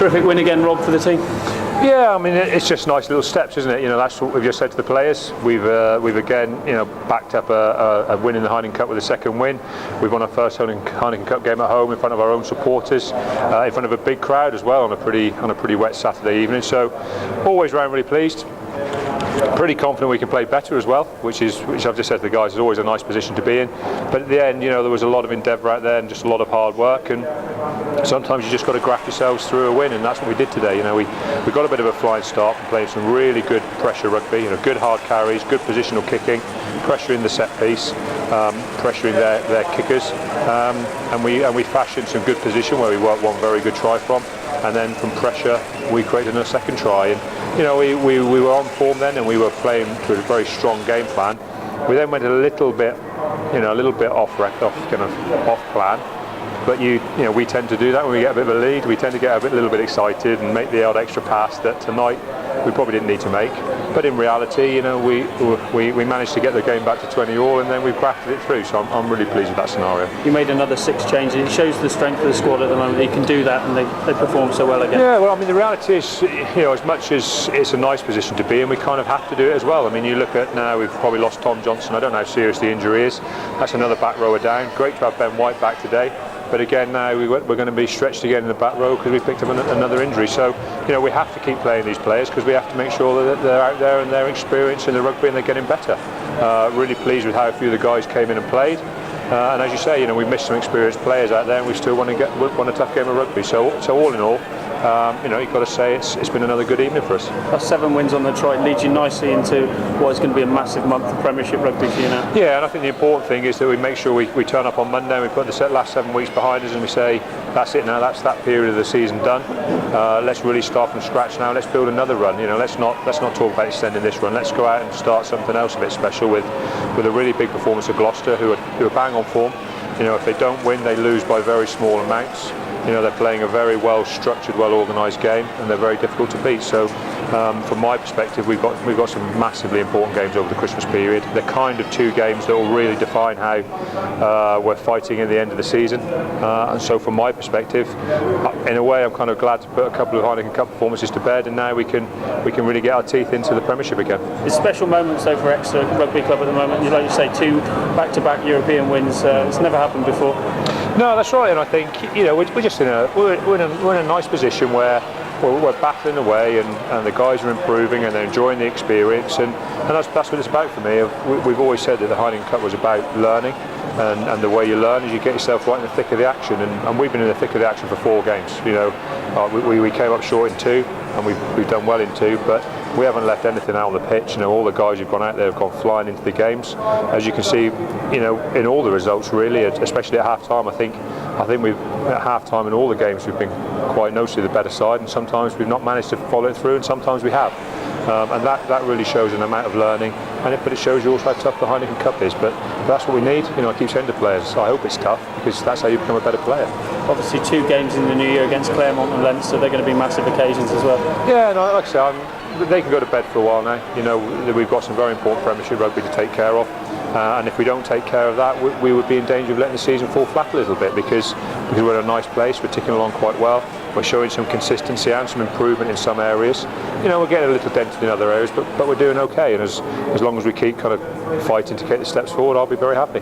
Terrific win again, Rob, for the team. Yeah, I mean, it's just nice little steps, isn't it? You know, that's what we've just said to the players. We've again, you know, backed up a win in the Heineken Cup with a second win. We've won our first Heineken Cup game at home in front of our own supporters, in front of a big crowd as well on a pretty wet Saturday evening. So, always round really pleased. Pretty confident we can play better as well, which I've just said to the guys is always a nice position to be in. But at the end, you know, there was a lot of endeavour out there and just a lot of hard work, and sometimes you just got to graft yourselves through a win, and that's what we did today. You know, we got a bit of a flying start, playing some really good pressure rugby, you know, good hard carries, good positional kicking, pressuring the set piece, pressuring their kickers, and we fashioned some good position where we worked one very good try from, and then from pressure we created a second try. And you know, we were on form then, and we were playing to a very strong game plan. We then went a little bit off plan. But you know, we tend to do that when we get a bit of a lead. We tend to get a little bit excited and make the odd extra pass that tonight we probably didn't need to make. But in reality, you know, we managed to get the game back to 20-all, and then we've grafted it through. So I'm really pleased with that scenario. You made another 6 changes. It shows the strength of the squad at the moment. You can do that, and they perform so well again. Yeah, well, I mean, the reality is, you know, as much as it's a nice position to be in, we kind of have to do it as well. I mean, you look at now, we've probably lost Tom Johnson. I don't know how serious the injury is. That's another back rower down. Great to have Ben White back today. But again, now we're going to be stretched again in the back row because we picked up another injury. So, you know, we have to keep playing these players because we have to make sure that they're out there and they're experienced in the rugby and they're getting better. Really pleased with how a few of the guys came in and played. And as you say, you know, we missed some experienced players out there, and we still want a tough game of rugby. So all in all, you know, you've got to say it's been another good evening for us. That's 7 wins on the trot. Leads you nicely into what is going to be a massive month of Premiership rugby for you now. Yeah, and I think the important thing is that we make sure we turn up on Monday and we put the last 7 weeks behind us, and we say that's it now. That's that period of the season done. Let's really start from scratch now. Let's build another run. You know, let's not talk about extending this run. Let's go out and start something else a bit special with a really big performance of Gloucester, who are bang on form. You know, if they don't win, they lose by very small amounts. You know, they're playing a very well structured, well organised game, and they're very difficult to beat. So from my perspective, we've got some massively important games over the Christmas period. They're kind of 2 games that will really define how we're fighting in the end of the season. And so from my perspective, in a way, I'm kind of glad to put a couple of Heineken Cup performances to bed, and now we can really get our teeth into the Premiership again. It's special moments though for Exeter Rugby Club at the moment. Like you say, 2 back-to-back European wins. It's never happened before. No, that's right, and I think, you know, we're just in a nice position where we're battling away, and the guys are improving and they're enjoying the experience, and that's what it's about for me. We've always said that the Heineken Cup was about learning, and the way you learn is you get yourself right in the thick of the action, and we've been in the thick of the action for 4 games. You know, we came up short in 2, and we've done well in 2, but we haven't left anything out on the pitch. You know, all the guys who've gone out there have gone flying into the games. As you can see, you know, in all the results really, especially at half-time, I think we've at half-time in all the games we've been quite noticeably the better side, and sometimes we've not managed to follow it through, and sometimes we have. And that really shows an amount of learning, but it shows you also how tough the Heineken Cup is. But that's what we need. You know, I keep saying to players, I hope it's tough, because that's how you become a better player. Obviously 2 games in the new year against Claremont and Leinster, they're going to be massive occasions as well. Yeah, no, like I say, they can go to bed for a while now. You know, we've got some very important Premiership rugby to take care of. And if we don't take care of that, we would be in danger of letting the season fall flat a little bit, because we're in a nice place, we're ticking along quite well, we're showing some consistency and some improvement in some areas. You know, we're getting a little dented in other areas, but we're doing okay, and as long as we keep kind of fighting to get the steps forward, I'll be very happy.